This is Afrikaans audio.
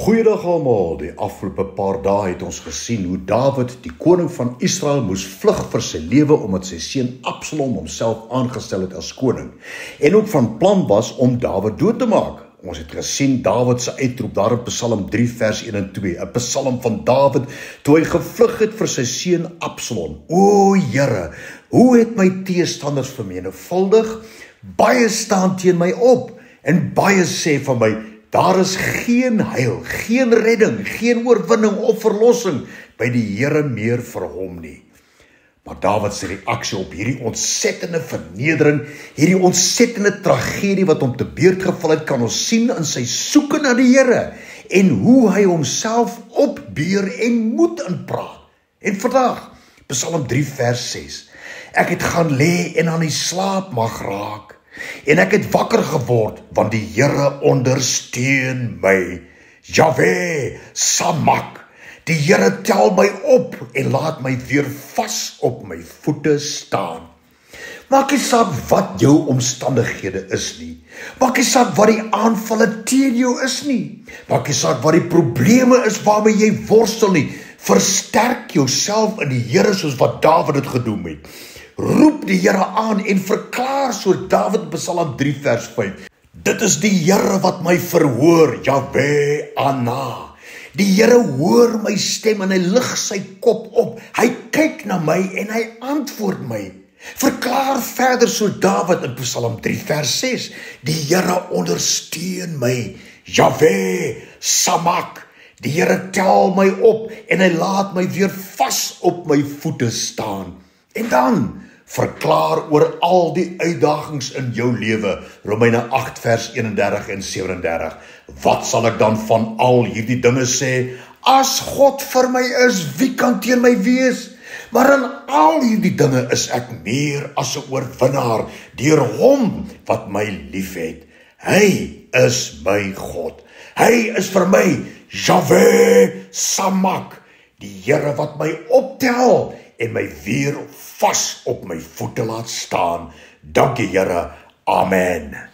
Goeiedag almal, die afgelope paar dae het ons gesien hoe Dawid, die koning van Israel, moes vlug vir sy lewe omdat sy seun Absalom homself aangestel het as koning en ook van plan was om Dawid dood te maak. Ons het gesien Dawid se uitroep daar in Psalm 3 vers 1 en 2, 'n psalm van Dawid toe hy gevlug het vir sy seun Absalom. O Here, hoe het my teestanders vermenigvuldig? Baie staan teen my op en baie sê van my, daar is geen heil, geen redding, geen oorwinning of verlossing by die Here meer vir hom nie. Maar Dawid se reaksie op hierdie ontsettende vernedering, hierdie ontsettende tragedie wat hom te beurt geval het, kan ons sien in sy soeke na die Here en hoe hy homself opbeur en moed inpraat. En vandag, Psalm 3 vers 6, ek het gaan lê en aan die slaap mag raak, en ek het wakker geword, want die Here ondersteun my. Jahwe, Samak, die Here tel my op en laat my weer vas op my voete staan. Maak nie saak wat jou omstandighede is nie. Maak nie saak wat die aanvalle teen jou is nie. Maak nie saak wat die probleme is waarmee jy worstel nie. Versterk jouself in die Here soos wat Dawid het gedoen het. Roep die Here aan en verklaar so Dawid Psalm 3 vers 5. Dit is die Here wat my verhoor, Jahwe Anna. Die Here hoor my stem en hy lig sy kop op. Hy kyk na my en hy antwoord my. Verklaar verder so Dawid in Psalm 3 vers 6. Die Here ondersteun my, Jahwe Samak. Die Here tel my op en hy laat my weer vas op my voete staan. En dan verklaar oor al die uitdagings in jou lewe, Romeine 8 vers 31 en 37. Wat sal ek dan van al hierdie dinge sê? As God vir my is, wie kan teen my wees? Maar in al hierdie dinge is ek meer as 'n oorwinnaar deur hom wat my liefhet. Hy is my God. Hy is vir my Jahwe Samak, die Here wat my optel en my weer vas op my voete laat staan. Dankie Here. Amen.